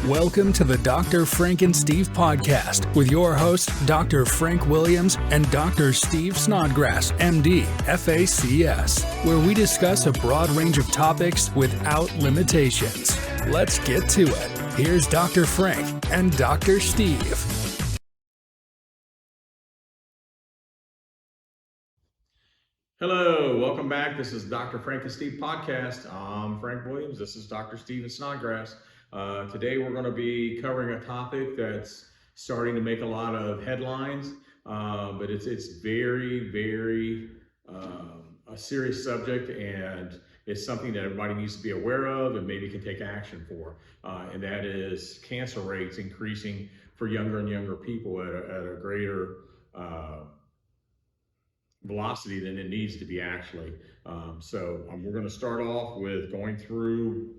Welcome to the Dr. Frank and Steve podcast with your hosts, Dr. Frank Williams and Dr. Steve Snodgrass, MD, FACS, where we discuss a broad range of topics without limitations. Let's get to it. Here's Dr. Frank and Dr. Steve. Hello, welcome back. This is Dr. Frank and Steve podcast. I'm Frank Williams. This is Dr. Steve Snodgrass. Today we're going to be covering a topic that's starting to make a lot of headlines, but it's very a serious subject, and it's something that everybody needs to be aware of and maybe can take action for, and that is cancer rates increasing for younger and younger people at a greater velocity than it needs to be actually. We're going to start off with going through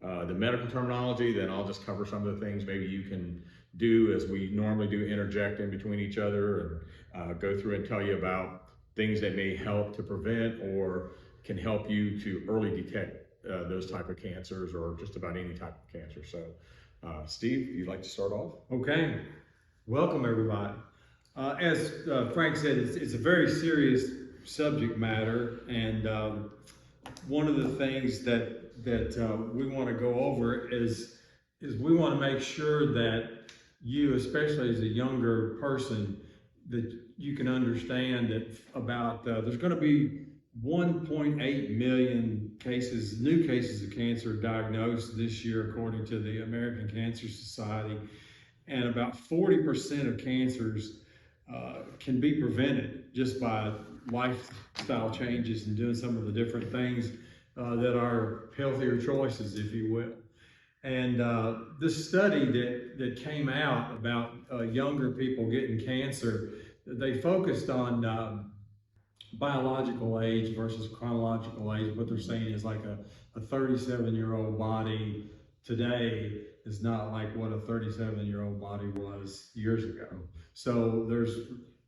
the medical terminology, then I'll just cover some of the things maybe you can do as we normally do, interject in between each other and go through and tell you about things that may help to prevent or can help you to early detect those type of cancers or just about any type of cancer. So Steve, you'd like to start off? Okay, welcome everybody. As Frank said, it's a very serious subject matter, and one of the things that we want to go over is we want to make sure that you, especially as a younger person, that you can understand that about there's going to be 1.8 million cases, new cases of cancer diagnosed this year, according to the American Cancer Society, and about 40% of cancers can be prevented just by lifestyle changes and doing some of the different things that are healthier choices, if you will. And this study that came out about younger people getting cancer, they focused on biological age versus chronological age. What they're saying is like a 37-year-old body today is not like what a 37-year-old body was years ago. So there's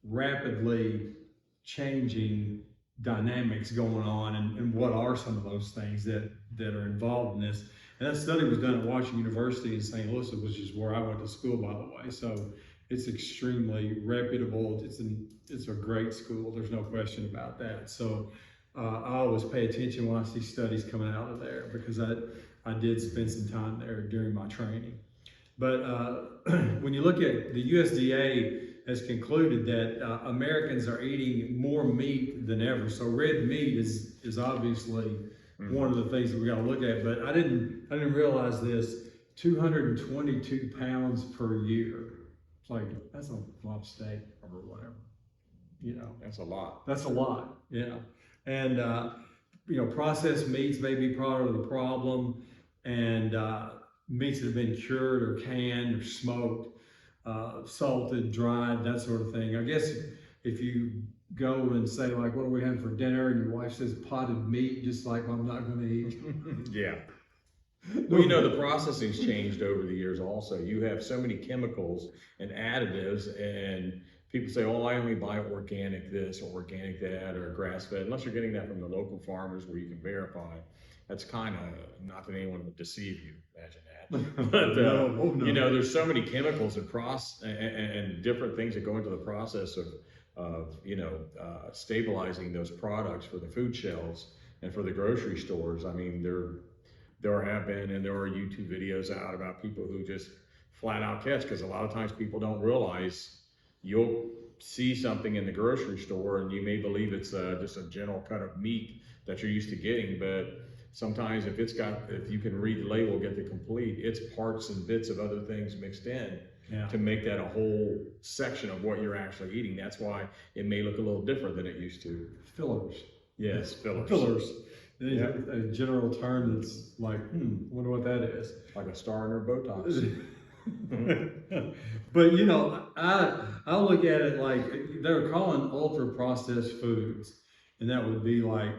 rapidly changing dynamics going on, and what are some of those things that are involved in this. And that study was done at Washington University in St. Louis, which is where I went to school, by the way. So it's extremely reputable. It's a great school. There's no question about that. So I always pay attention when I see studies coming out of there, because I did spend some time there during my training. But when you look at the USDA has concluded that Americans are eating more meat than ever. So red meat is obviously one of the things that we got to look at. But I didn't realize this: 222 pounds per year. It's like, that's a lot of steak or whatever. You know, That's a lot. That's a lot. Yeah. And processed meats may be part of the problem, and meats that have been cured or canned or smoked, salted, dried, that sort of thing. I guess if you go and say, like, what do we have for dinner? And your wife says potted meat, just like, I'm not going to eat. Yeah. Well, the processing's changed over the years also. You have so many chemicals and additives, and people say, oh, I only buy organic this or organic that or grass-fed, unless you're getting that from the local farmers where you can verify. That's kind of, not that anyone would deceive you, imagine that. But, no. There's so many chemicals and different things that go into the process of stabilizing those products for the food shelves and for the grocery stores. I mean, there have been, and there are YouTube videos out about people who just flat out catch, because a lot of times people don't realize you'll see something in the grocery store and you may believe it's just a general cut of meat that you're used to getting, but sometimes if you can read the label, get the complete, it's parts and bits of other things mixed in to make that a whole section of what you're actually eating. That's why it may look a little different than it used to. Fillers. Yes, fillers. Fillers. Yeah. A general term that's like, wonder what that is. Like a star in her Botox. But I look at it like they're calling ultra processed foods, and that would be like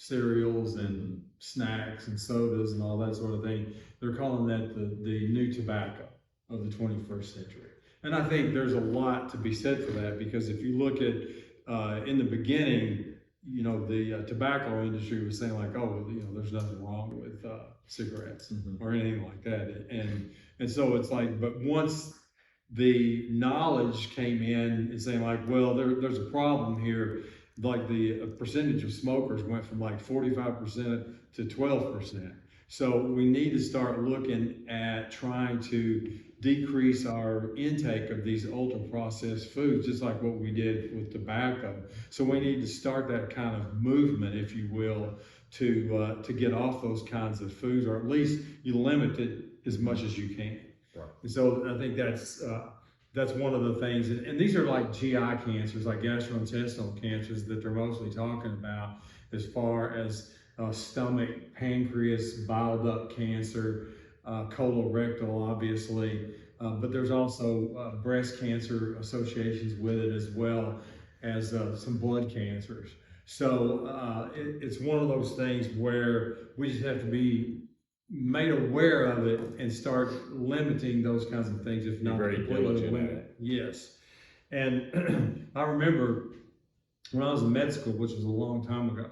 cereals and snacks and sodas and all that sort of thing. They're calling that the new tobacco of the 21st century. And I think there's a lot to be said for that, because if you look at in the beginning, the tobacco industry was saying like, oh, there's nothing wrong with cigarettes or anything like that. And so it's like, but once the knowledge came in and saying like, well, there's a problem here, like the percentage of smokers went from like 45% to 12%. So we need to start looking at trying to decrease our intake of these ultra processed foods, just like what we did with tobacco. So we need to start that kind of movement, if you will, to get off those kinds of foods, or at least you limit it as much as you can. Right. And so I think that's one of the things, and these are like GI cancers, like gastrointestinal cancers that they're mostly talking about, as far as stomach, pancreas, bile duct cancer, colorectal, obviously, but there's also breast cancer associations with it, as well as some blood cancers. So it's one of those things where we just have to be made aware of it and start limiting those kinds of things, if not completely limit it. Yes. And I remember when I was in med school, which was a long time ago,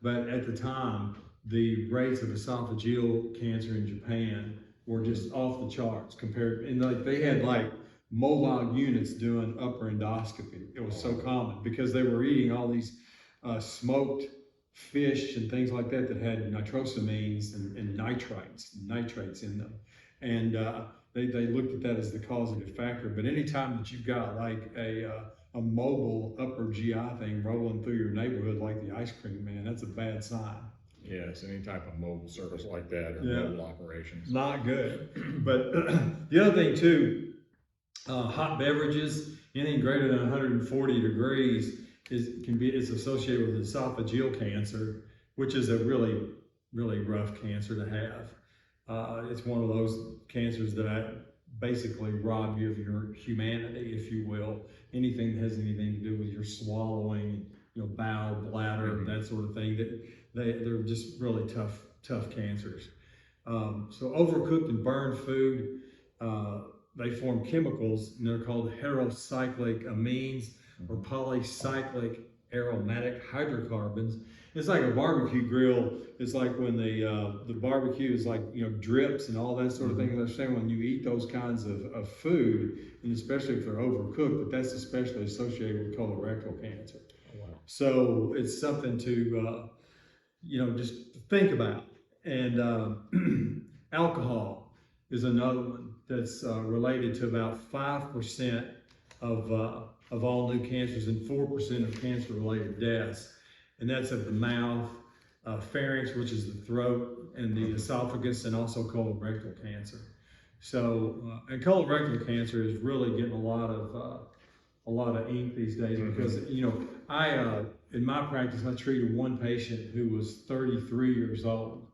but at the time, the rates of esophageal cancer in Japan were just off the charts compared, and like they had like mobile units doing upper endoscopy. It was so common because they were eating all these smoked fish and things like that that had nitrosamines and nitrates in them. And they looked at that as the causative factor. But anytime that you've got like a mobile upper GI thing rolling through your neighborhood like the ice cream man, that's a bad sign. Yes, any type of mobile service like that, or mobile operations. Not good. But the other thing too, hot beverages, anything greater than 140 degrees is associated with esophageal cancer, which is a really, really rough cancer to have. It's one of those cancers that basically rob you of your humanity, if you will. Anything that has anything to do with your swallowing, bowel, bladder, that sort of thing, that they're just really tough cancers. So overcooked and burned food, they form chemicals, and they're called heterocyclic amines or polycyclic aromatic hydrocarbons. It's like a barbecue grill. It's like when the barbecue is like, drips and all that sort of thing. They're saying when you eat those kinds of food, and especially if they're overcooked, but that's especially associated with colorectal cancer. Oh, wow. So it's something to, just think about. And alcohol is another one that's related to about 5% of all new cancers and 4% of cancer-related deaths. And that's of the mouth, pharynx, which is the throat, and the esophagus, and also colorectal cancer. So, and colorectal cancer is really getting a lot of ink these days because, I in my practice, I treated one patient who was 33 years old,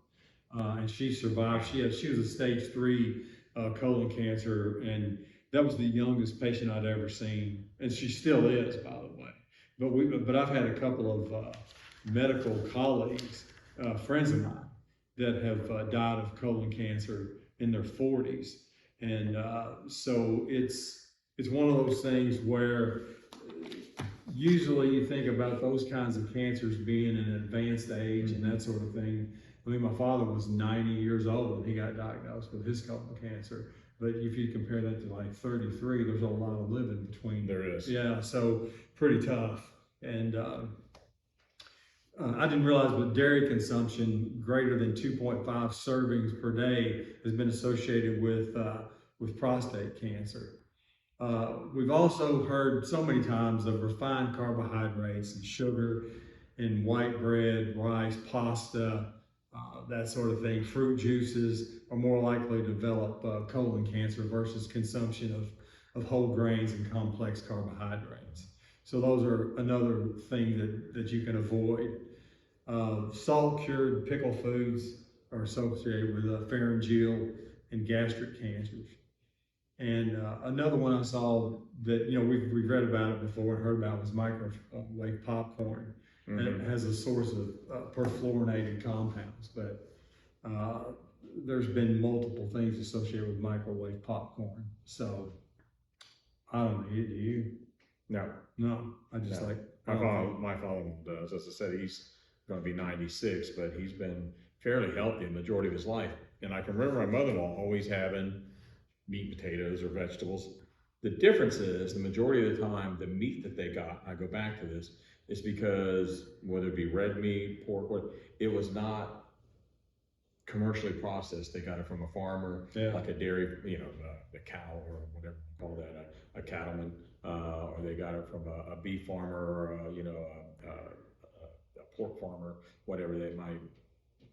and she survived. She was a stage 3 colon cancer, and that was the youngest patient I'd ever seen, and she still is, by the way. But I've had a couple of medical colleagues, friends of mine, that have died of colon cancer in their 40s, and so it's one of those things where usually you think about those kinds of cancers being an advanced age and that sort of thing. I mean, my father was 90 years old when he got diagnosed with his colon cancer. But if you compare that to like 33, there's a lot of living between. There is. Yeah, so pretty tough. And I didn't realize, but dairy consumption greater than 2.5 servings per day has been associated with prostate cancer. We've also heard so many times of refined carbohydrates and sugar in white bread, rice, pasta, that sort of thing. Fruit juices are more likely to develop colon cancer versus consumption of whole grains and complex carbohydrates. So those are another thing that you can avoid. Salt-cured pickle foods are associated with pharyngeal and gastric cancers. And another one I saw that, we've read about it before and heard about was microwave popcorn. And it has a source of perfluorinated compounds, but there's been multiple things associated with microwave popcorn. So I don't know, do you? No, No, I just no. like, My father-in-law does. As I said, he's going to be 96, but he's been fairly healthy the majority of his life. And I can remember my mother-in-law always having meat, potatoes, or vegetables. The difference is the majority of the time, the meat that they got, I go back to this, is because whether it be red meat, pork, what, it was not commercially processed. They got it from a farmer, Yeah. like a dairy, the cow or whatever you call that, a cattleman, or they got it from a beef farmer, or a pork farmer, whatever they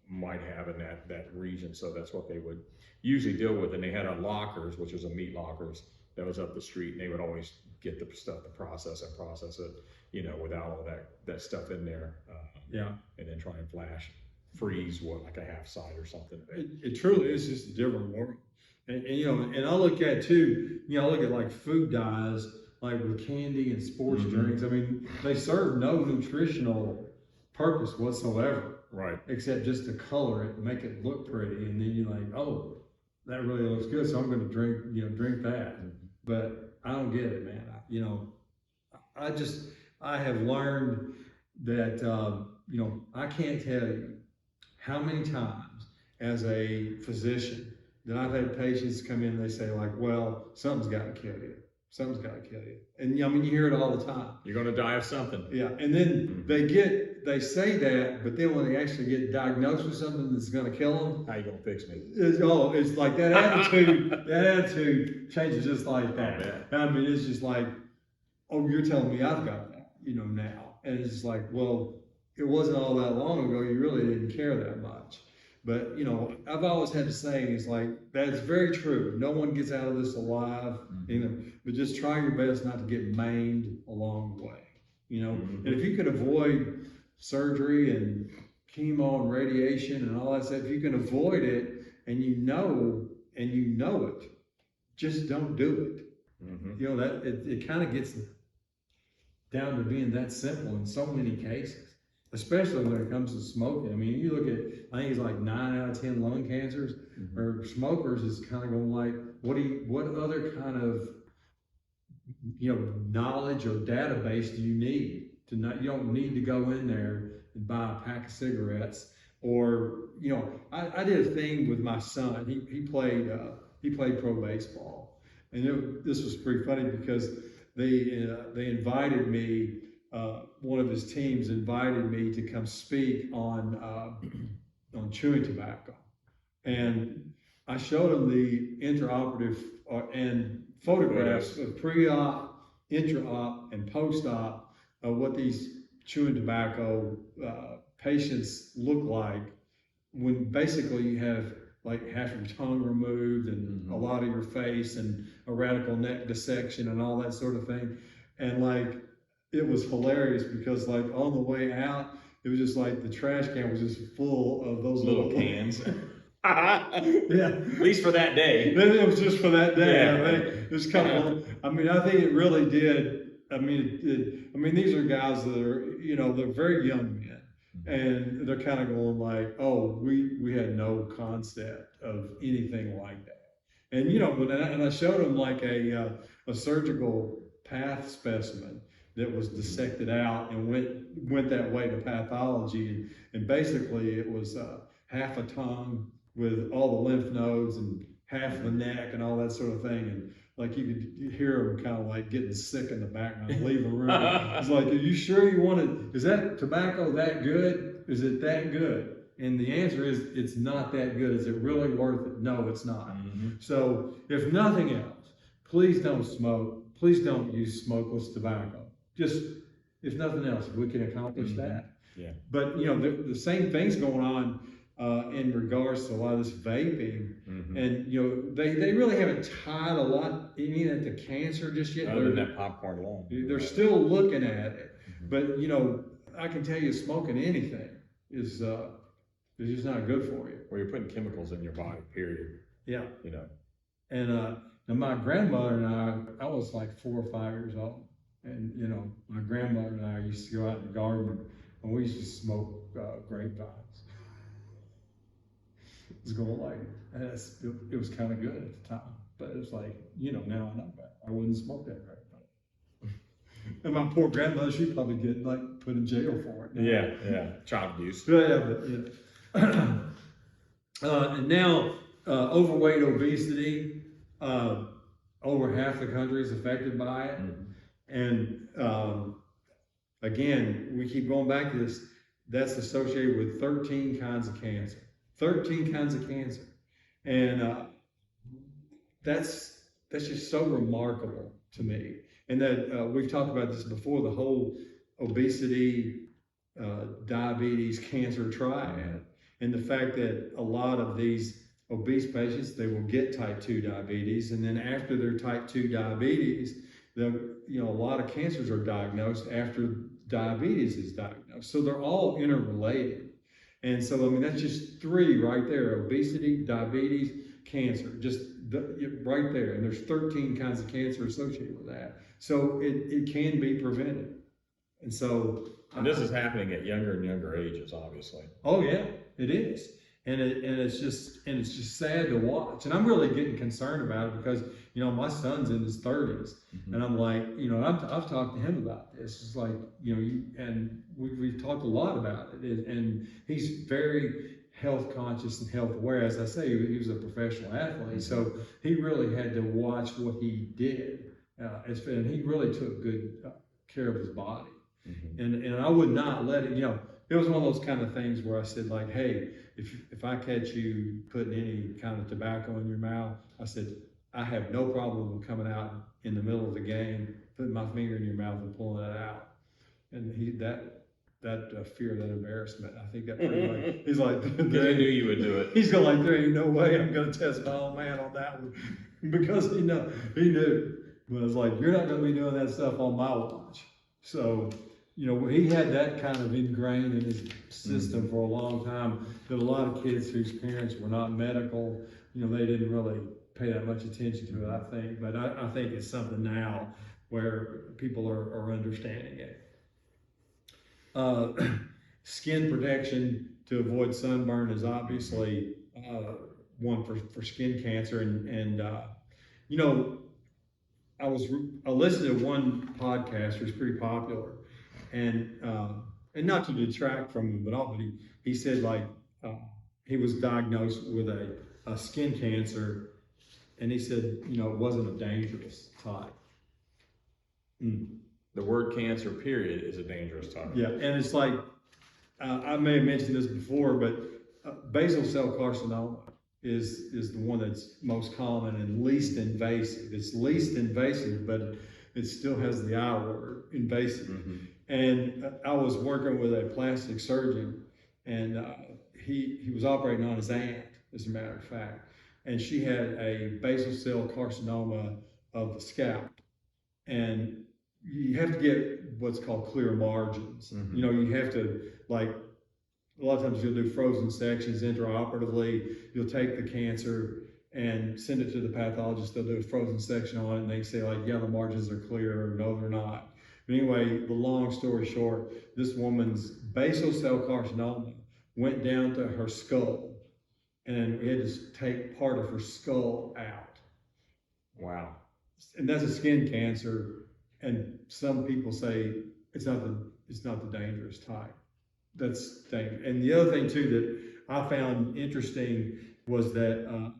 might have in that region. So that's what they would usually deal with. And they had a lockers, which was a meat lockers that was up the street, and they would always get the stuff to process it, without all that stuff in there. yeah. And then try and freeze like a half side or something. It truly is just a different world. And I look at too, I look at like food dyes, like with candy and sports drinks. I mean, they serve no nutritional purpose whatsoever. Right. Except just to color it and make it look pretty. And then you're like, oh, that really looks good. So I'm going to drink that. But I don't get it, man. I have learned that, I can't tell you how many times as a physician that I've had patients come in and they say like, well, something's got to kill you. Something's got to kill you. And you hear it all the time. You're going to die of something. Yeah. And then they say that, but then when they actually get diagnosed with something that's going to kill them, how you going to fix me? It's like that attitude changes just like that. I mean, it's just like, oh, you're telling me I've got that, now. And it's just like, well, it wasn't all that long ago. You really didn't care that much. But, I've always had the saying is like, that's very true. No one gets out of this alive, but just try your best not to get maimed along the way, And if you can avoid surgery and chemo and radiation and all that stuff, if you can avoid it and you know it, just don't do it. That it kind of gets down to being that simple in so many cases. Especially when it comes to smoking. I mean, you look at, I think it's like 9 out of 10 lung cancers, or smokers is kind of going like, what other kind of, knowledge or database do you need to not, you don't need to go in there and buy a pack of cigarettes or, I did a thing with my son. He played pro baseball, and this was pretty funny because they invited me. One of his teams invited me to come speak on chewing tobacco, and I showed him the intraoperative and photographs of pre-op, intra-op, and post-op of what these chewing tobacco patients look like when basically you have like half your tongue removed and a lot of your face and a radical neck dissection and all that sort of thing, and like. It was hilarious because like on the way out, it was just like the trash can was just full of those little cans. Yeah. At least for that day. Then it was just for that day. Yeah. I think there's a couple. I think it really did. These are guys that are, they're very young men, and they're kind of going like, oh, we had no concept of anything like that. And and I showed them like a surgical path specimen that was dissected out and went that way to pathology, and basically it was half a tongue with all the lymph nodes and half the neck and all that sort of thing, and like you could hear them kind of like getting sick in the background, leaving the room. It's like, are you sure you want it? Is that tobacco that good? Is it that good? And the answer is, it's not that good. Is it really worth it? No, it's not. So if nothing else, please don't smoke. Please don't use smokeless tobacco. Just, if nothing else, if we can accomplish that. Yeah. But, the same thing's going on in regards to a lot of this vaping. And, they really haven't tied a lot any of that to cancer just yet. Other than that popcorn alone. They're still looking at it. But, I can tell you smoking anything is just not good for you. Well, you're putting chemicals in your body, period. Yeah. And my grandmother and I was like 4 or 5 years old. And, my grandmother and I used to go out in the garden and we used to smoke grapevines. It was going like, it was kind of good at the time. But it was like, now I know better. I wouldn't smoke that grape. And my poor grandmother, she'd probably get like put in jail for it. Yeah, child abuse. Yeah, but and now overweight, obesity, over half the country is affected by it. And again, we keep going back to this. That's associated with 13 kinds of cancer. 13 kinds of cancer, and that's just so remarkable to me. And that we've talked about this before, the whole obesity, diabetes, cancer triad, and the fact that a lot of these obese patients, they will get type 2 diabetes, and then after their type 2 diabetes, a lot of cancers are diagnosed after diabetes is diagnosed. So they're all interrelated. And so, I mean, that's just 3 right there: obesity, diabetes, cancer, just right there. And there's 13 kinds of cancer associated with that. So it can be prevented. And so. And this is happening at younger and younger ages, obviously. Oh yeah, it is. And it's just sad to watch. And I'm really getting concerned about it because, my son's in his 30s. And I'm like, I've talked to him about this. It's like, and we've talked a lot about it. And he's very health conscious and health aware. As I say, he was a professional athlete. So he really had to watch what he did. And he really took good care of his body. And I would not let it, it was one of those kind of things where I said, like, hey, if I catch you putting any kind of tobacco in your mouth, I said, I have no problem with coming out in the middle of the game, putting my finger in your mouth and pulling it out. And that fear, that embarrassment, I think that pretty much, he's like, because he knew you would do it. He's going like, there ain't no way I'm going to test my old man on that one. Because he knew. But it's like, you're not going to be doing that stuff on my watch. So, he had that kind of ingrained in his system for a long time, that a lot of kids whose parents were not medical, they didn't really pay that much attention to it, I think. But I think it's something now where people are understanding it. Skin protection to avoid sunburn is obviously one for skin cancer. And I listened to one podcast who's pretty popular, and not to detract from him, but he said, like, he was diagnosed with a skin cancer, and he said, it wasn't a dangerous type. The word cancer, period, is a dangerous type. Yeah, and it's like, I may have mentioned this before, but basal cell carcinoma is the one that's most common and least invasive. It's least invasive, but it still has the I word, invasive. And I was working with a plastic surgeon, and he was operating on his aunt, as a matter of fact. And she had a basal cell carcinoma of the scalp. And you have to get what's called clear margins. You have to, like, a lot of times you'll do frozen sections intraoperatively. You'll take the cancer and send it to the pathologist. They'll do a frozen section on it, and they say, like, yeah, the margins are clear, or no, they're not. But anyway, the long story short, this woman's basal cell carcinoma went down to her skull, and we had to take part of her skull out. Wow. And that's a skin cancer, and some people say it's not the dangerous type. That's dangerous. And the other thing too that I found interesting was that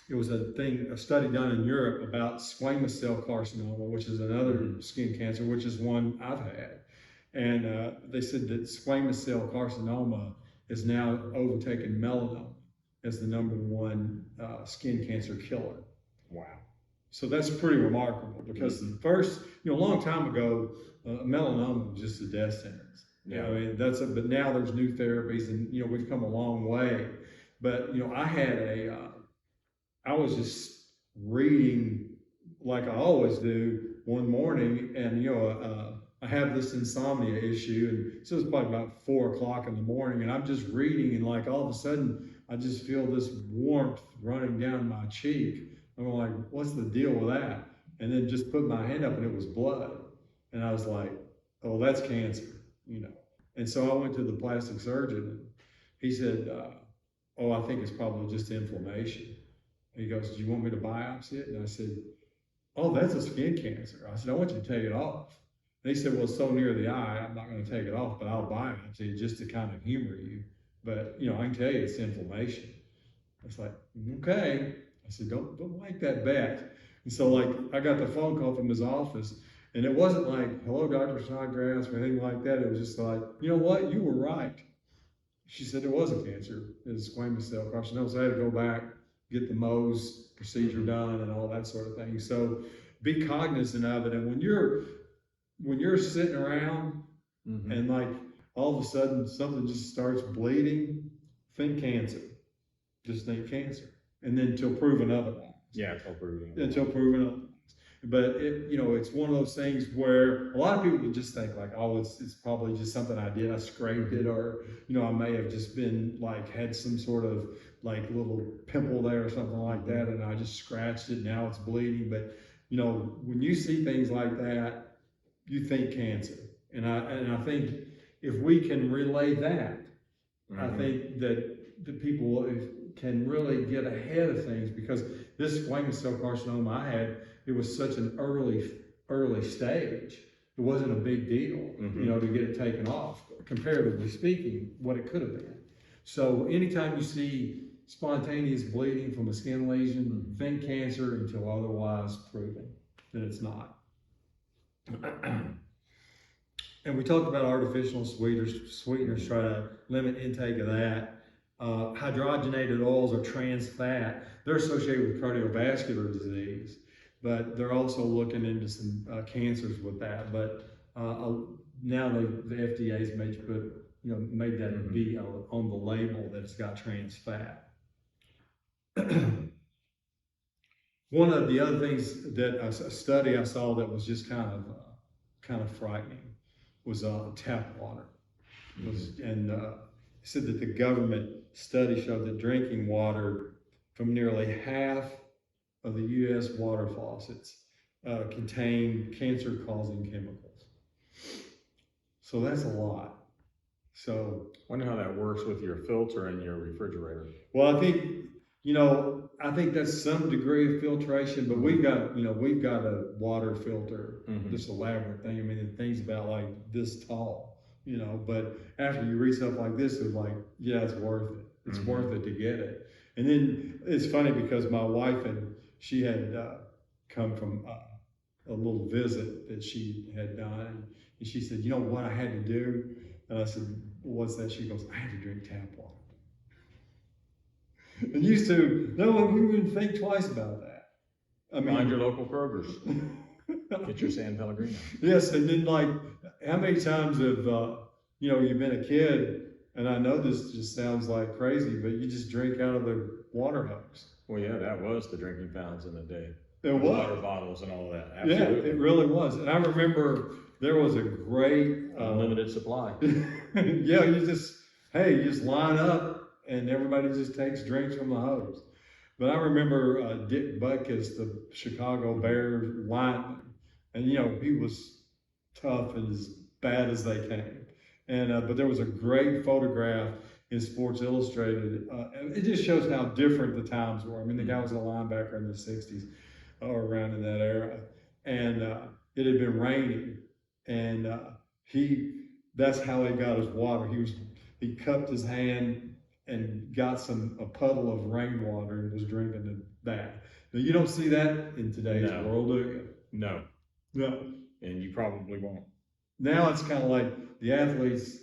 it was a study done in Europe about squamous cell carcinoma, which is another skin cancer, which is one I've had. And they said that squamous cell carcinoma is now overtaken melanoma as the #1 skin cancer killer. Wow. So that's pretty remarkable, because first, a long time ago, melanoma was just a death sentence. Yeah. I mean, but now there's new therapies, and, we've come a long way. But, I was just reading like I always do one morning, and, I have this insomnia issue, and so it's probably about 4 o'clock in the morning, and I'm just reading, and like all of a sudden, I just feel this warmth running down my cheek. I'm like, what's the deal with that? And then just put my hand up, and it was blood. And I was like, oh, that's cancer, And so I went to the plastic surgeon, and he said, oh, I think it's probably just inflammation. And he goes, do you want me to biopsy it? And I said, oh, that's a skin cancer. I said, I want you to take it off. And he said, well, it's so near the eye, I'm not going to take it off, but I'll buy it. I said, just to kind of humor you. But, you know, I can tell you it's inflammation. It's like, okay. I said, don't make that bet. And so, like, I got the phone call from his office, and it wasn't like, hello, Dr. Snodgrass, or anything like that. It was just like, you know what, you were right. She said there was a cancer, it was squamous cell carcinoma. So I had to go back, get the Mohs procedure done and all that sort of thing. So be cognizant of it. And when you're sitting around and like all of a sudden something just starts bleeding, think cancer. Just think cancer. And then until proven otherwise. Yeah, until proven otherwise. Until proven otherwise. But it, you know, it's one of those things where a lot of people would just think like, oh, it's probably just something I did. I scraped it, or, you know, I may have just been like, had some sort of like little pimple there or something like that, and I just scratched it, now it's bleeding. But, you know, when you see things like that, you think cancer. And I think if we can relay that, I think that the people can really get ahead of things, because this squamous cell carcinoma I had, it was such an early stage. It wasn't a big deal, you know, to get it taken off, comparatively speaking, what it could have been. So anytime you see spontaneous bleeding from a skin lesion, think cancer until otherwise proven that it's not. And we talked about artificial sweeteners, try to limit intake of that. Hydrogenated oils or trans fat, they're associated with cardiovascular disease, but they're also looking into some cancers with that. But now the FDA's made that be on the label that it's got trans fat. One of the other things that a study I saw that was just kind of frightening was tap water. And said that the government study showed that drinking water from nearly half of the U.S. water faucets contain cancer-causing chemicals. So that's a lot. So I wonder how that works with your filter in your refrigerator. Well, I think that's some degree of filtration, but we've got a water filter, this elaborate thing. I mean, the thing's about like this tall, you know, but after you read stuff like this, it's like, yeah, it's worth it. It's worth it to get it. And then it's funny because my wife had come from a little visit that she had done, and she said, you know what I had to do? And I said, what's that? She goes, I had to drink tap water. And used to, no, we wouldn't think twice about that. I mean, find your local Kroger's. Get your San Pellegrino. Yes, and then like, how many times have you've been a kid, and I know this just sounds like crazy, but you just drink out of the water hose. Well, yeah, that was the drinking fountains in the day. It was. Water bottles and all that. Absolutely. Yeah, it really was. And I remember there was a great unlimited supply. Yeah, you just line up and everybody just takes drinks from the hose. But I remember Dick Butkus, the Chicago Bears lineman, and he was tough and as bad as they came. And but there was a great photograph in Sports Illustrated. It just shows how different the times were. I mean, the guy was a linebacker in the 60s or around in that era. And it had been raining. And that's how he got his water. He cupped his hand and got a puddle of rainwater and was drinking that. Now, you don't see that in today's world, do you? No. No. And you probably won't. Now it's kind of like the athletes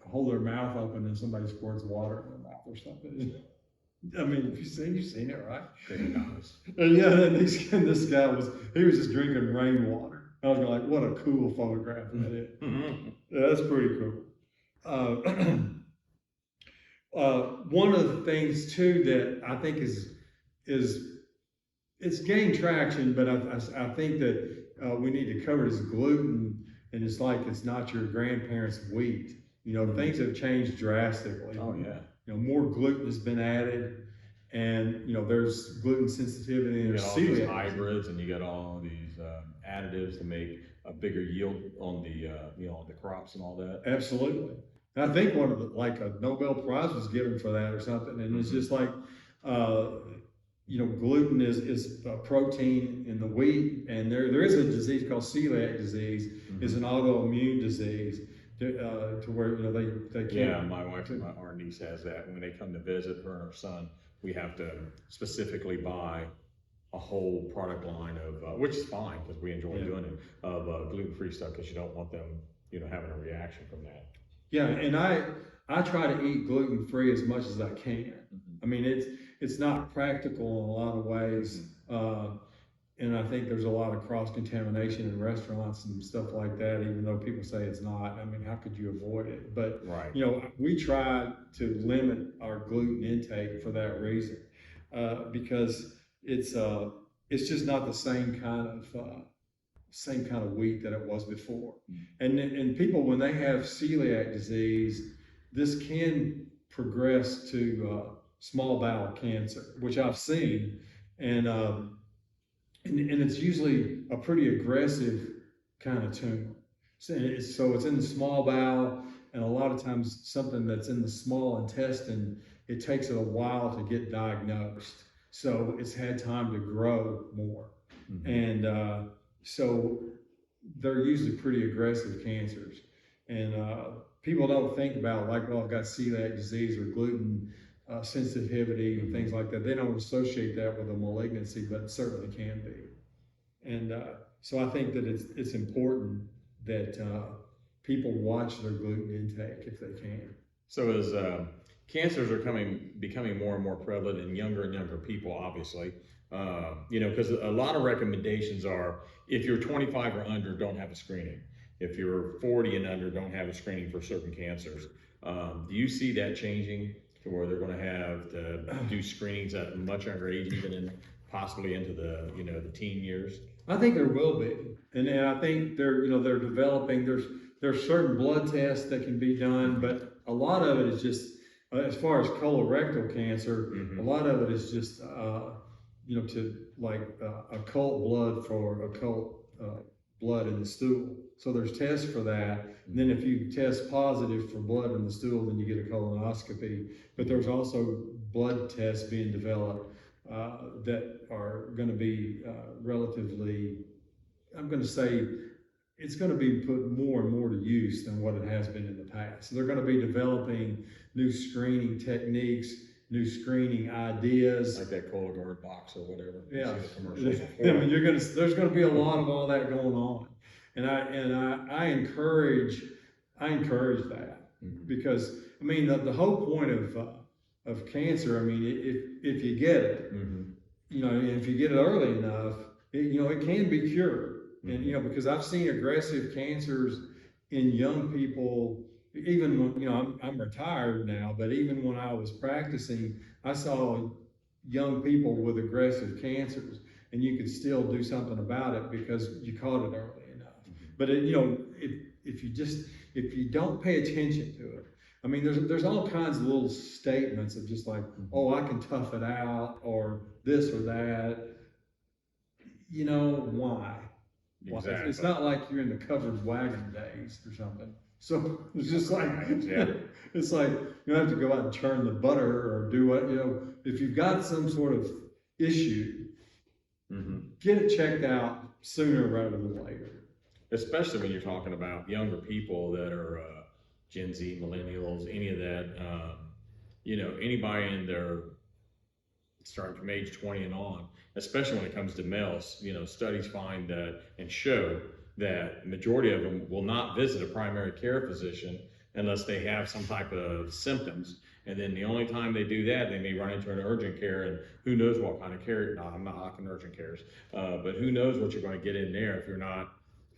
hold their mouth open and somebody squirts water in their mouth or something. I mean, you've seen it, right? And yeah, and this guy was just drinking rainwater. I was like, what a cool photograph that is. Yeah, that's pretty cool. One of the things too that I think is it's gained traction, but I think that we need to cover is gluten. And it's like it's not your grandparents' wheat. Things have changed drastically. Oh yeah. More gluten has been added, and there's gluten sensitivity. You got all these hybrids, and you got all these additives to make a bigger yield on the crops and all that. Absolutely. And I think one of a Nobel Prize was given for that or something, and it's just like gluten is a protein in the wheat, and there is a disease called celiac disease is an autoimmune disease to where they can't. Yeah, my wife and our niece has that. When they come to visit her and her son, we have to specifically buy a whole product line of, which is fine because we enjoy doing it, of gluten-free stuff because you don't want them, having a reaction from that. Yeah, and I try to eat gluten-free as much as I can. I mean, it's not practical in a lot of ways, and I think there's a lot of cross-contamination in restaurants and stuff like that, even though people say it's not. I mean, how could you avoid it? But, we try to limit our gluten intake for that reason, because it's just not the same kind of wheat that it was before. And people, when they have celiac disease, this can progress to small bowel cancer, which I've seen, and it's usually a pretty aggressive kind of tumor. So it's in the small bowel, and a lot of times something that's in the small intestine, it takes it a while to get diagnosed. So it's had time to grow more. And so they're usually pretty aggressive cancers. And people don't think about like, well, I've got celiac disease or gluten sensitivity and things like that. They don't associate that with a malignancy, but it certainly can be. And so I think that it's important that people watch their gluten intake if they can. So as cancers are becoming more and more prevalent in younger and younger people, obviously, because a lot of recommendations are, if you're 25 or under, don't have a screening. If you're 40 and under, don't have a screening for certain cancers. Do you see that changing to where they're going to have to do screenings at a much younger age, even possibly into the the teen years? I think there will be, and I think they're developing. There's certain blood tests that can be done, but a lot of it is just as far as colorectal cancer. A lot of it is just to like occult blood for occult blood in the stool. So there's tests for that. And then if you test positive for blood in the stool, then you get a colonoscopy. But there's also blood tests being developed that are going to be relatively, I'm going to say, it's going to be put more and more to use than what it has been in the past. So they're going to be developing new screening techniques, new screening ideas. Like that Cologuard box or whatever. Yeah. I mean, there's going to be a lot of all that going on. And I encourage that, because I mean the whole point of cancer, I mean, if you get it, if you get it early enough, it can be cured. And because I've seen aggressive cancers in young people, even when I'm retired now, but even when I was practicing, I saw young people with aggressive cancers, and you could still do something about it because you caught it early enough. But if you don't pay attention to it, I mean, there's all kinds of little statements of just like, oh, I can tough it out, or this or that. Why? Exactly. It's not like you're in the covered wagon days or something. So it's just like, it's like you have to go out and churn the butter or do what, if you've got some sort of issue, get it checked out sooner rather than later. Especially when you're talking about younger people that are Gen Z, millennials, any of that, anybody in their, starting from age 20 and on, especially when it comes to males, studies find that and show that majority of them will not visit a primary care physician unless they have some type of symptoms. And then the only time they do that, they may run into an urgent care, and who knows what kind of care. No, I'm not knocking urgent cares, but who knows what you're going to get in there if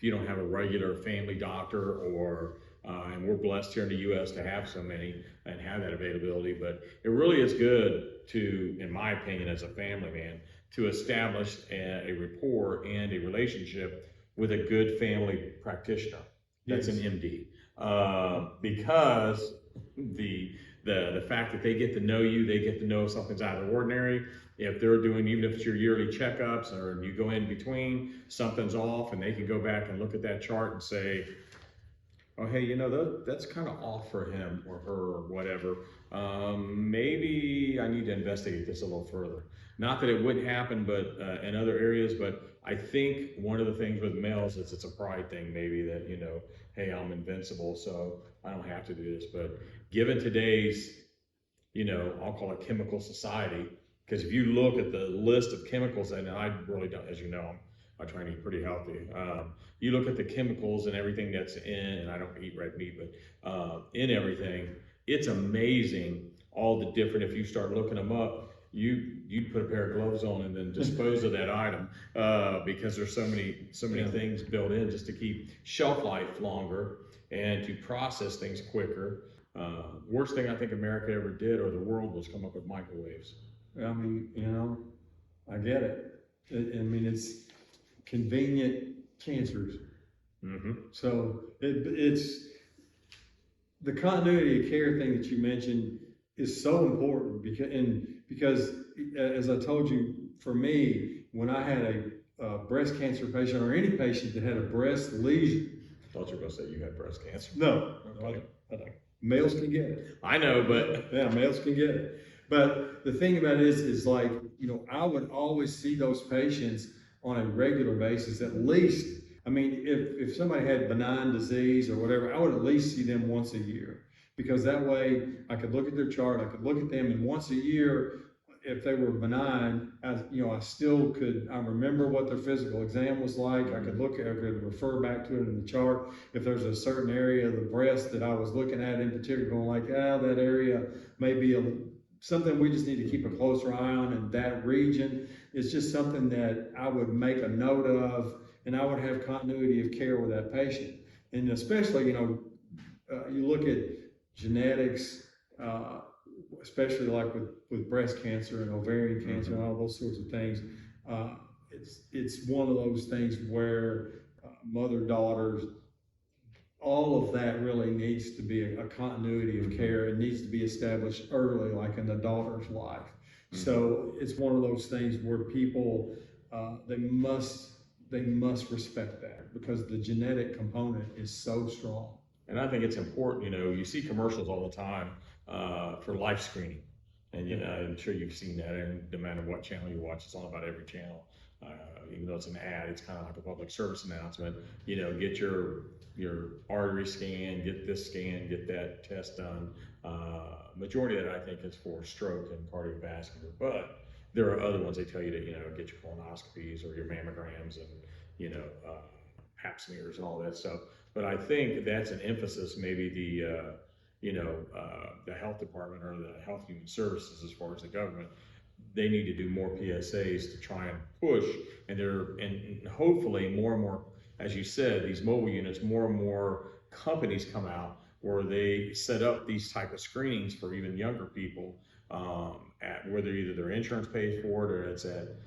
you don't have a regular family doctor, or and we're blessed here in the U.S. to have so many and have that availability. But it really is good to, in my opinion, as a family man, to establish a rapport and a relationship with a good family practitioner. That's an MD, because the fact that they get to know you, they get to know if something's out of the ordinary. If they're doing, even if it's your yearly checkups or you go in between, something's off, and they can go back and look at that chart and say, oh, hey, that's kind of off for him or her or whatever. Maybe I need to investigate this a little further. Not that it wouldn't happen, but in other areas, but I think one of the things with males is it's a pride thing, maybe that, hey, I'm invincible, so I don't have to do this. But given today's, I'll call it chemical society, because if you look at the list of chemicals, and I really don't, as you know, I try to eat pretty healthy. You look at the chemicals and everything that's in, and I don't eat red meat, but in everything, it's amazing all the different, if you start looking them up, you'd put a pair of gloves on and then dispose of that item because there's so many things built in just to keep shelf life longer and to process things quicker. Worst thing I think America ever did, or the world, was come up with microwaves. I mean, I get it. I mean, it's convenient cancers. Mm-hmm. So it's the continuity of care thing that you mentioned is so important because as I told you, for me, when I had a breast cancer patient or any patient that had a breast lesion. I thought you were going to say you had breast cancer. No, Okay. I don't. Males can get it. I know, but yeah, males can get it. But the thing about it is like, I would always see those patients on a regular basis, at least. I mean, if somebody had benign disease or whatever, I would at least see them once a year, because that way I could look at their chart, I could look at them, and once a year, if they were benign, I still could, I remember what their physical exam was like. I could refer back to it in the chart. If there's a certain area of the breast that I was looking at in particular, going like, that area may be something we just need to keep a closer eye on in that region. It's just something that I would make a note of, and I would have continuity of care with that patient. And especially, you look at genetics, especially like with breast cancer and ovarian cancer and all those sorts of things. It's one of those things where mother-daughters, all of that really needs to be a continuity of care. It needs to be established early, like in the daughter's life. Mm-hmm. So it's one of those things where people, they must respect that, because the genetic component is so strong. And I think it's important, you see commercials all the time for life screening. And I'm sure you've seen that, and no matter what channel you watch, it's on about every channel. Even though it's an ad, it's kind of like a public service announcement. Get your artery scan, get this scan, get that test done. Majority of that, I think, is for stroke and cardiovascular, but there are other ones they tell you to, get your colonoscopies or your mammograms and, pap smears and all that stuff. But I think that's an emphasis, maybe the health department or the health human services, as far as the government, they need to do more PSAs to try and push, and hopefully more and more, as you said, these mobile units, more and more companies come out where they set up these type of screenings for even younger people, at whether either their insurance pays for it or it's at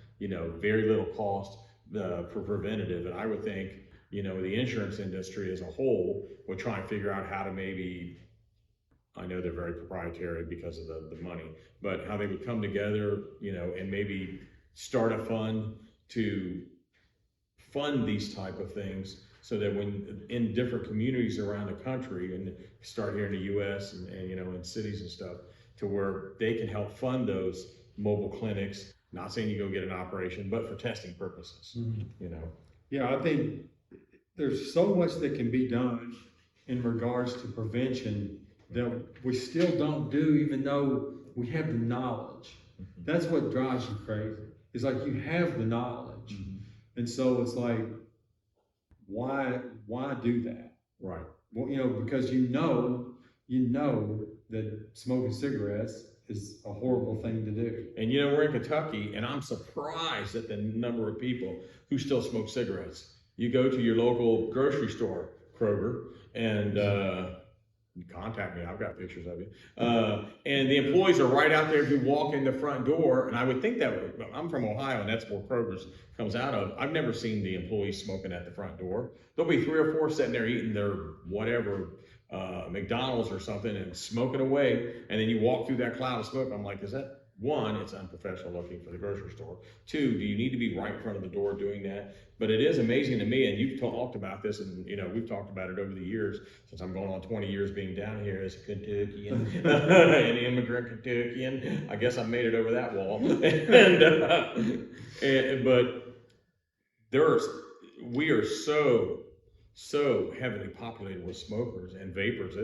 very little cost for preventative. And I would think the insurance industry as a whole would try and figure out how to maybe, I know they're very proprietary because of the money, but how they would come together, and maybe start a fund to fund these type of things, so that when in different communities around the country, and start here in the U.S. and in cities and stuff, to where they can help fund those mobile clinics. Not saying you go get an operation, but for testing purposes. Mm-hmm. Yeah, I think there's so much that can be done in regards to prevention that we still don't do, even though we have the knowledge. Mm-hmm. That's what drives you crazy. It's like you have the knowledge. Mm-hmm. And so it's like, why do that? Right. Well, because you know that smoking cigarettes is a horrible thing to do. And we're in Kentucky, and I'm surprised at the number of people who still smoke cigarettes. You go to your local grocery store, Kroger, and contact me, I've got pictures of you. And the employees are right out there who walk in the front door, and I would think I'm from Ohio, and that's where Kroger's comes out of. I've never seen the employees smoking at the front door. There'll be 3 or 4 sitting there eating their whatever, McDonald's or something, and smoking away, and then you walk through that cloud of smoke. I'm like, is that one, it's unprofessional looking for the grocery store. Two, do you need to be right in front of the door doing that? But it is amazing to me, and you've talked about this, and we've talked about it over the years, since I'm going on 20 years being down here as a Kentuckian, an immigrant Kentuckian. I guess I made it over that wall. But we are so heavily populated with smokers and vapors.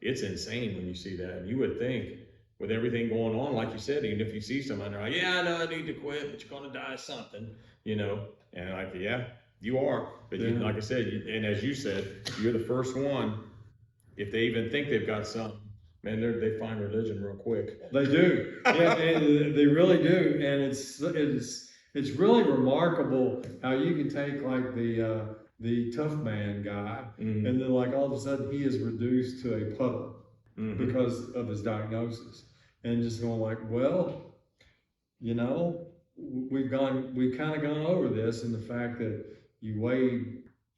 It's insane when you see that. And you would think, with everything going on, like you said, even if you see someone, they're like, yeah, I know I need to quit, but you're gonna die of something, and like, yeah, you are. But like I said, and as you said, you're the first one. If they even think they've got something, man, they find religion real quick. They do, yeah, and they really do, and it's really remarkable how you can take like the tough man guy, and then like all of a sudden he is reduced to a puddle because of his diagnosis, and just going like, well, we've kind of gone over this, and the fact that you weigh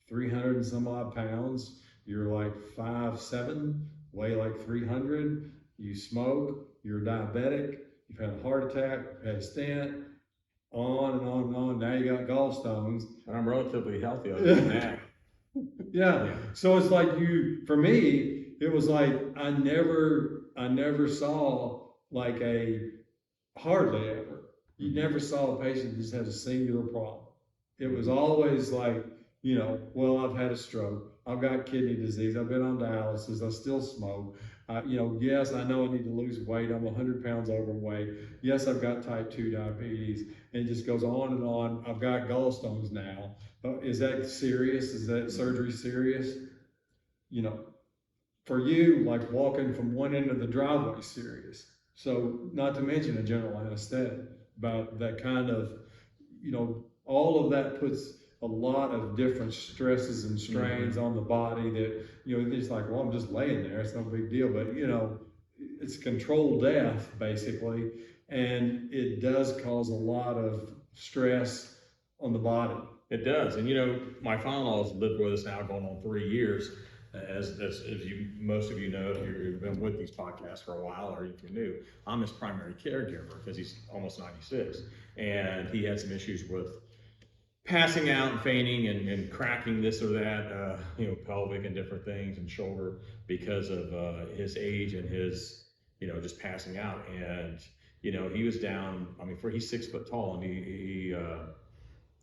300 and some odd pounds, you're like 5'7", weigh like 300, you smoke, you're diabetic, you've had a heart attack, you've had a stent, on and on and on. Now you got gallstones. And I'm relatively healthy other than that. Yeah. So it's like for me, it was like I never saw like hardly ever. You never saw a patient that just had a singular problem. It was always like, well, I've had a stroke, I've got kidney disease, I've been on dialysis, I still smoke. Yes, I know I need to lose weight, I'm 100 pounds overweight. Yes, I've got type 2 diabetes. And it just goes on and on. I've got gallstones now. Is that serious? Is that surgery serious? For you, like walking from one end of the driveway is serious. So not to mention a general anesthetic, about that kind of, all of that puts a lot of different stresses and strains on the body that, it's like, well, I'm just laying there, it's no big deal. But, it's controlled death, basically. And it does cause a lot of stress on the body. It does. And my father-in-law's lived with us now going on 3 years. As most of you know, if you've been with these podcasts for a while, or if you're new, I'm his primary caregiver because he's almost 96. And he had some issues with passing out and fainting and cracking this or that, pelvic and different things and shoulder because of his age and his, just passing out. And, he was down, he's 6 foot tall, and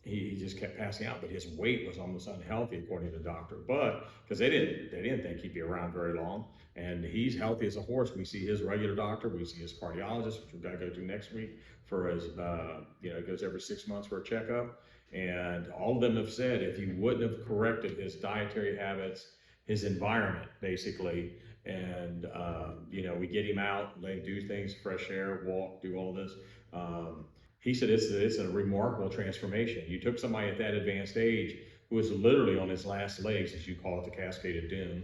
he just kept passing out, but his weight was almost unhealthy according to the doctor. But because they didn't think he'd be around very long, and he's healthy as a horse. We see his regular doctor, we see his cardiologist, which we've got to go to next week for his, he goes every 6 months for a checkup. And all of them have said if he wouldn't have corrected his dietary habits, his environment basically, and we get him out, let him do things, fresh air, walk, do all this. He said it's a remarkable transformation. You took somebody at that advanced age who was literally on his last legs, as you call it, the Cascade of Doom.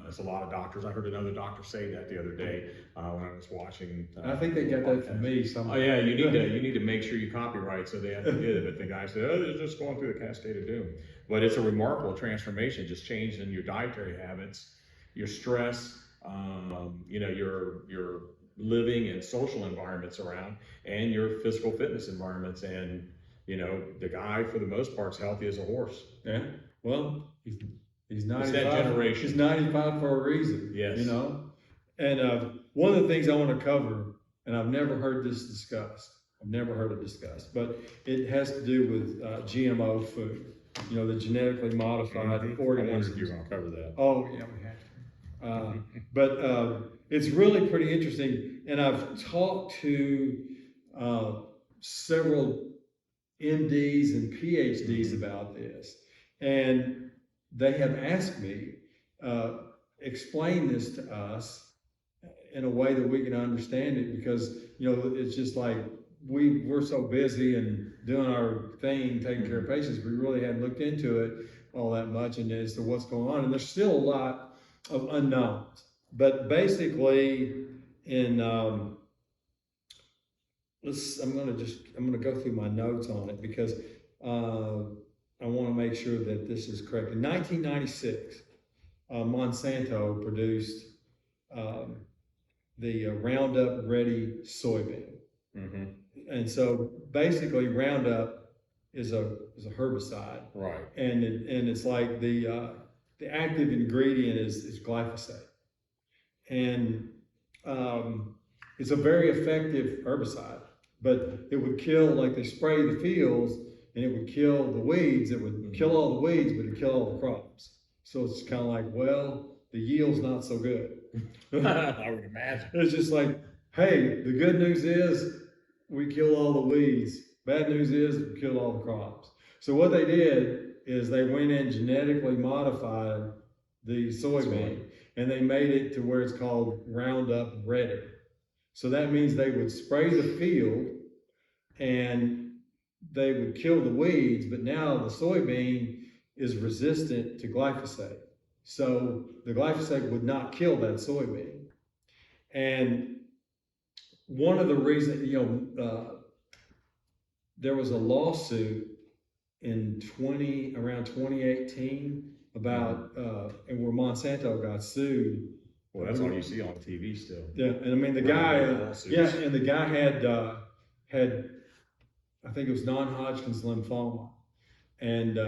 That's a lot of doctors. I heard another doctor say that the other day when I was watching. I think they got that from me somewhere. Oh yeah, you need to make sure you copyright, so they have to do it. But the guy said, oh, they're just going through the Cascade of Doom. But it's a remarkable transformation, just changing your dietary habits, your stress, your living and social environments around, and your physical fitness environments. And the guy for the most part is healthy as a horse. Yeah, well, he's 95. It's that generation. He's 95 for a reason. Yes. And one of the things I want to cover, and I've never heard this discussed, but it has to do with GMO food, the genetically modified organisms. I wondered if you were going to cover that. Oh yeah, we have to. But it's really pretty interesting, and I've talked to several MDs and PhDs about this, and they have asked me, explain this to us in a way that we can understand it, because it's just like we're so busy and doing our thing, taking care of patients, we really hadn't looked into it all that much and as to what's going on, and there's still a lot of unknowns. But basically, I'm gonna go through my notes on it, because I want to make sure that this is correct. In 1996, Monsanto produced Roundup Ready soybean. Mm-hmm. And so basically Roundup is a herbicide. Right. And it's like the active ingredient is glyphosate. And it's a very effective herbicide, but it would kill, like they spray the fields and it would kill the weeds. It would kill all the weeds, but it'd kill all the crops. So it's kind of like, well, the yield's not so good. I would imagine. It's just like, hey, the good news is we kill all the weeds. Bad news is we kill all the crops. So what they did is they went in genetically modified the soybean and they made it to where it's called Roundup Ready. So that means they would spray the field and they would kill the weeds, but now the soybean is resistant to glyphosate. So the glyphosate would not kill that soybean. And one of the reasons, there was a lawsuit in around 2018 about, and where Monsanto got sued. Well, that's all you see on TV still. Yeah, and I mean the guy, and the guy had, I think it was non-Hodgkin's lymphoma, and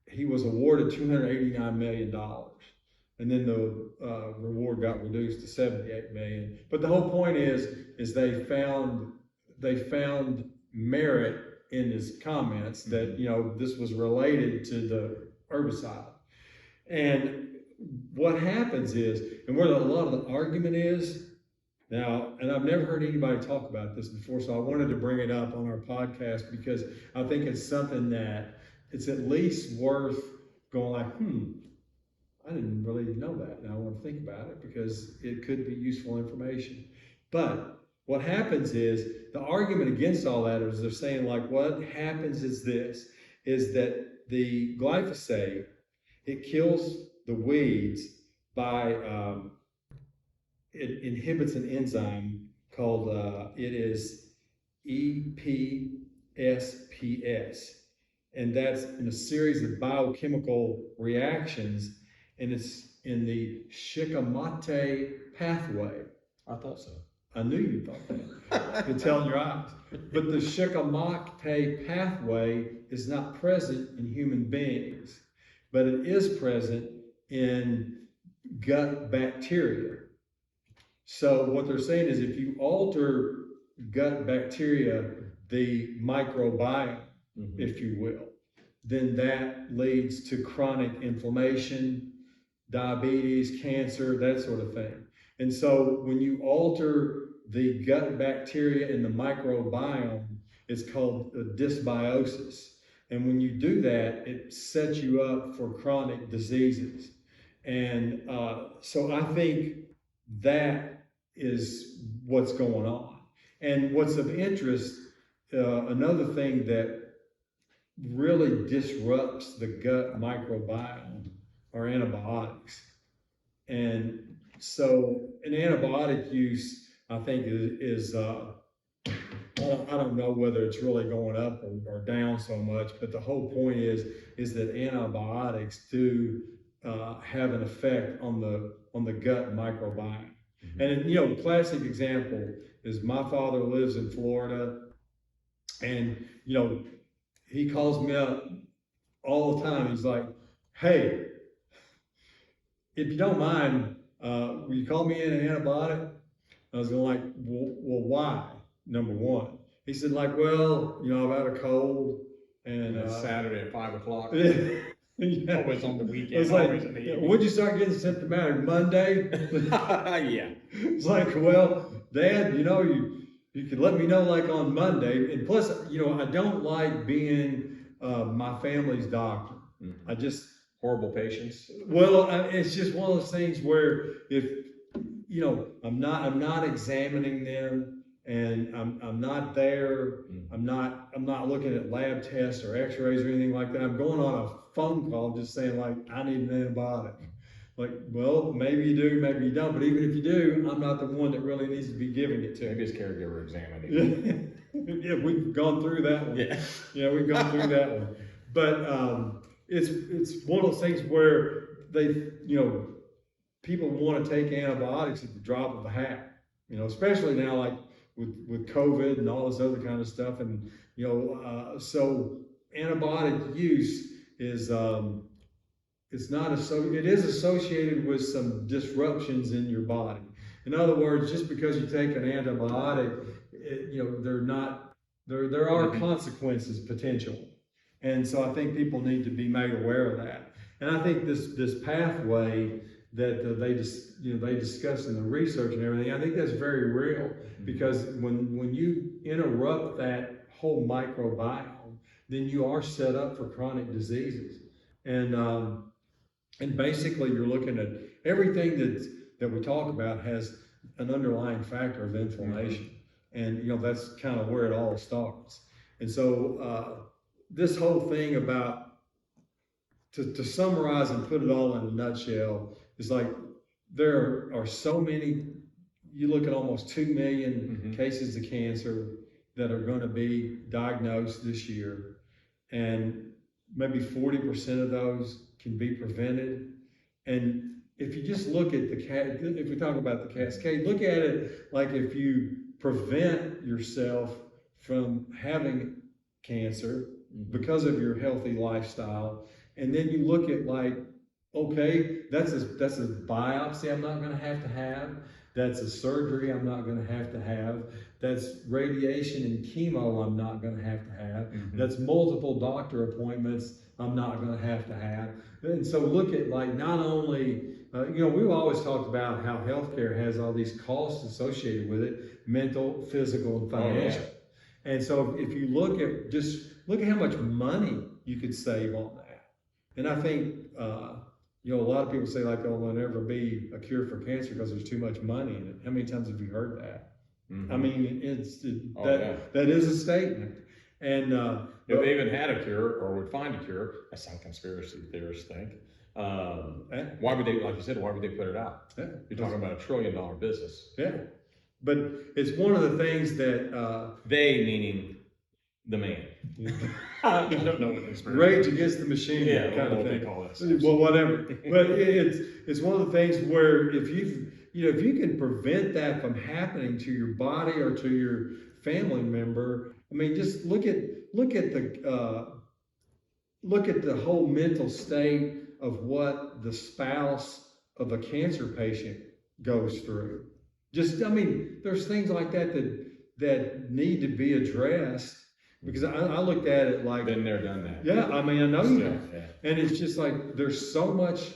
he was awarded $289 million, and then the reward got reduced to $78 million. But the whole point is they found merit in his comments that this was related to the herbicide. And what happens is, and where a lot of the argument is now, and I've never heard anybody talk about this before, so I wanted to bring it up on our podcast because I think it's something that it's at least worth going like, I didn't really know that, and I want to think about it because it could be useful information. But what happens is, the argument against all that is they're saying like, what happens is that the glyphosate, it kills the weeds by, it inhibits an enzyme called, it is EPSPS. And that's in a series of biochemical reactions, and it's in the shikimate pathway. I thought so. I knew you thought that. I could tell in your eyes. But the shikimate pathway is not present in human beings, but it is present in gut bacteria. So what they're saying is if you alter gut bacteria, the microbiome, if you will, then that leads to chronic inflammation, diabetes, cancer, that sort of thing. And so when you alter the gut bacteria in the microbiome, it's called dysbiosis. And when you do that, it sets you up for chronic diseases. And so I think that is what's going on. And what's of interest, another thing that really disrupts the gut microbiome are antibiotics. And so an antibiotic use, I think, is I don't know whether it's really going up or down so much, but the whole point is that antibiotics do have an effect on the gut microbiome. And classic example is my father lives in Florida, and he calls me up all the time. He's like, "Hey, if you don't mind, will you call me in an antibiotic?" I was going like, well, why? Number one. He said like, well, I've had a cold, and it's Saturday at 5 o'clock. Yeah. Always on the weekend. It's like, when'd you start getting symptomatic? Monday? Yeah. It's like, well, Dad, you could let me know like on Monday. And plus, I don't like being my family's doctor. I just horrible patients. Well, it's just one of those things where if I'm not examining them, and I'm not there. I'm not looking at lab tests or X-rays or anything like that. I'm going on a phone call just saying like, I need an antibiotic. Like, well, maybe you do, maybe you don't. But even if you do, I'm not the one that really needs to be giving it to. Maybe his caregiver examining. Yeah, we've gone through that one. Yeah, we've gone through that one. But it's one of those things where people want to take antibiotics at the drop of a hat, especially now, like with COVID and all this other kind of stuff. And, so antibiotic use is, it is associated with some disruptions in your body. In other words, just because you take an antibiotic, there are consequences potential. And so I think people need to be made aware of that. And I think this pathway that they discuss in the research and everything, I think that's very real, because when you interrupt that whole microbiome, then you are set up for chronic diseases. And basically you're looking at everything that we talk about has an underlying factor of inflammation. And that's kind of where it all starts. And so this whole thing about, to summarize and put it all in a nutshell, is like there are so many, you look at almost 2 million cases of cancer that are going to be diagnosed this year, and maybe 40% of those can be prevented. And if you just look at if we talk about the cascade, look at it like if you prevent yourself from having cancer because of your healthy lifestyle, and then you look at like, okay, that's a biopsy I'm not going to have. That's a surgery I'm not going to have. That's radiation and chemo I'm not going to have. That's multiple doctor appointments I'm not going to have. And so look at, like, not only, we've always talked about how healthcare has all these costs associated with it, mental, physical, and financial. And so if you look at how much money you could save on that. And I think, a lot of people say, like, oh, there'll never be a cure for cancer because there's too much money in it. How many times have you heard that? I mean, that is a statement. And if they even had a cure or would find a cure, as some conspiracy theorists think, why would they, like you said, why would they put it out? You're talking about $1 trillion business. Yeah, but it's one of the things that they, meaning the man. I don't know what this Rage Against the Machine, kind of thing. Call it. Well, whatever. But it's one of the things where if you can prevent that from happening to your body or to your family member, I mean, just look at the whole mental state of what the spouse of a cancer patient goes through. There's things like that need to be addressed. Because I looked at it like, been there, done that. Yeah, I mean, I know you have. Yeah. And it's just like, there's so much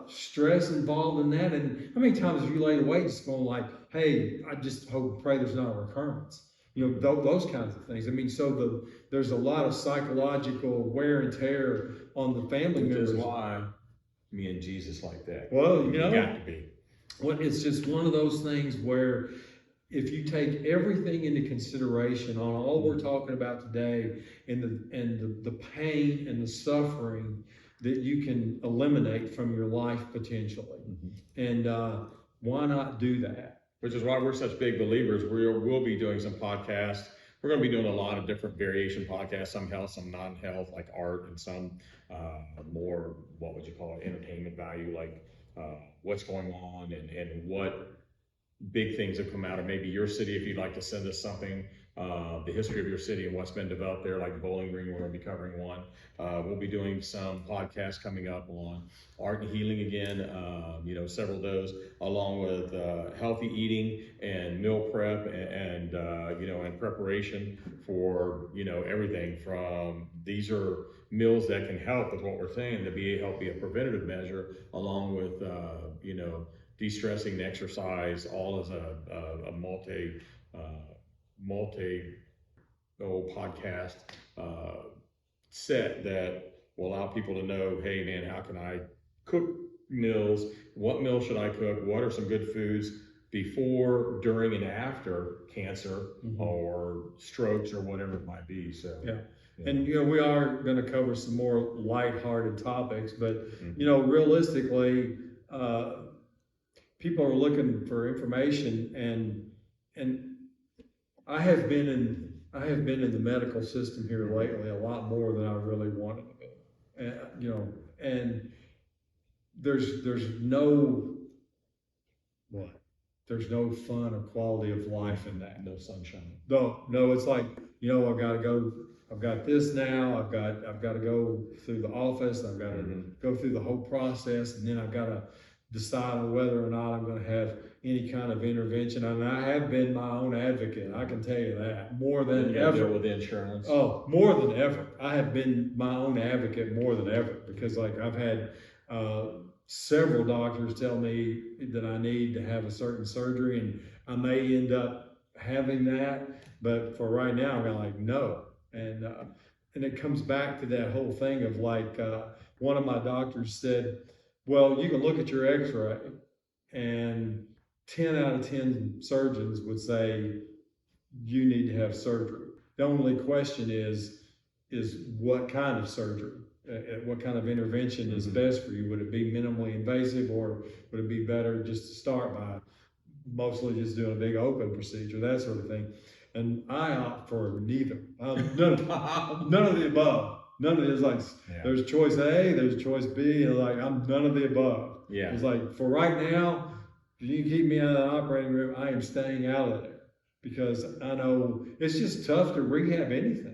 stress involved in that. And how many times have you laid awake just going like, hey, I just hope and pray there's not a recurrence. Those kinds of things. I mean, so there's a lot of psychological wear and tear on the family members. Which is why me and Jesus like that. Well, you got to be. Well, it's just one of those things where, if you take everything into consideration on all we're talking about today, and the pain and the suffering that you can eliminate from your life potentially, and why not do that? Which is why we're such big believers. We'll be doing some podcasts. We're going to be doing a lot of different variation podcasts, some health, some non-health, like art, and some more, what would you call it, entertainment value, like what's going on and what big things have come out of maybe your city. If you'd like to send us something, the history of your city and what's been developed there, like Bowling Green, we're going to be covering one. We'll be doing some podcasts coming up on art and healing again, several of those, along with healthy eating and meal prep and preparation for, everything from, these are meals that can help with what we're saying, to help be a preventative measure, along with, de-stressing, exercise, all as a multi podcast set that will allow people to know, hey man, how can I cook meals? What meals should I cook? What are some good foods before, during, and after cancer or strokes or whatever it might be? So And we are going to cover some more lighthearted topics, but realistically, people are looking for information, and I have been in the medical system here lately a lot more than I really wanted to be. And there's no what? There's no fun or quality of life in that. No sunshine. No, it's like, I've got to go, I've got this now, I've got to go through the office, I've got to go through the whole process, and then I've got to decide on whether or not I'm going to have any kind of intervention. And I have been my own advocate, I can tell you that, more than ever. Deal with insurance. Oh, more than ever. I have been my own advocate more than ever, because like I've had several doctors tell me that I need to have a certain surgery, and I may end up having that, but for right now, I'm like, no. And it comes back to that whole thing of like, one of my doctors said, well, you can look at your x-ray and 10 out of 10 surgeons would say you need to have surgery. The only question is what kind of surgery? What kind of intervention is best for you? Would it be minimally invasive, or would it be better just to start by mostly just doing a big open procedure, that sort of thing? And I opt for neither. None of the above. None of it is like, there's choice A, there's choice B, and like, I'm none of the above. Yeah. It's like, for right now, if you can keep me out of the operating room, I am staying out of there, because I know it's just tough to rehab anything.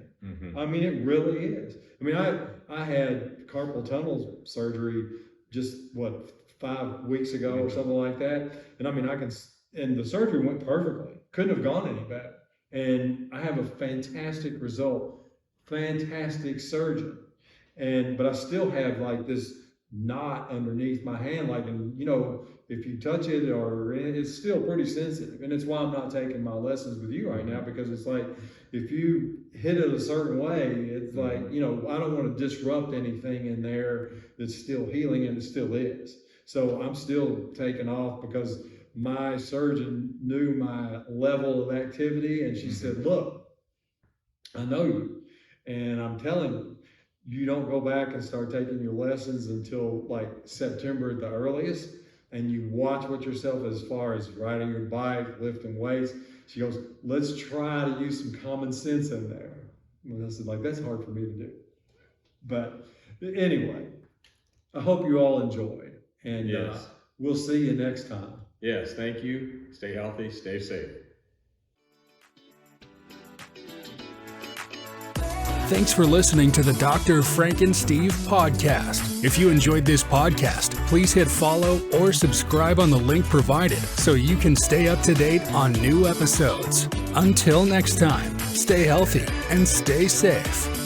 I mean, it really is. I mean, I had carpal tunnel surgery just 5 weeks ago or something like that. And I mean, and the surgery went perfectly. Couldn't have gone any better. And I have a fantastic result, fantastic surgeon. But I still have like this knot underneath my hand, like, and if you touch it, or it's still pretty sensitive. And it's why I'm not taking my lessons with you right now, because it's like, if you hit it a certain way, it's like, I don't want to disrupt anything in there that's still healing, and it still is. So I'm still taking off, because my surgeon knew my level of activity, and she said, look, I know you, and I'm telling you, you don't go back and start taking your lessons until like September at the earliest, and you watch what yourself as far as riding your bike, lifting weights. She goes, let's try to use some common sense in there. And I said, like, that's hard for me to do. But anyway, I hope you all enjoyed, and we'll see you next time. Yes, thank you. Stay healthy, stay safe. Thanks for listening to the Dr. Frank and Steve podcast. If you enjoyed this podcast, please hit follow or subscribe on the link provided so you can stay up to date on new episodes. Until next time, stay healthy and stay safe.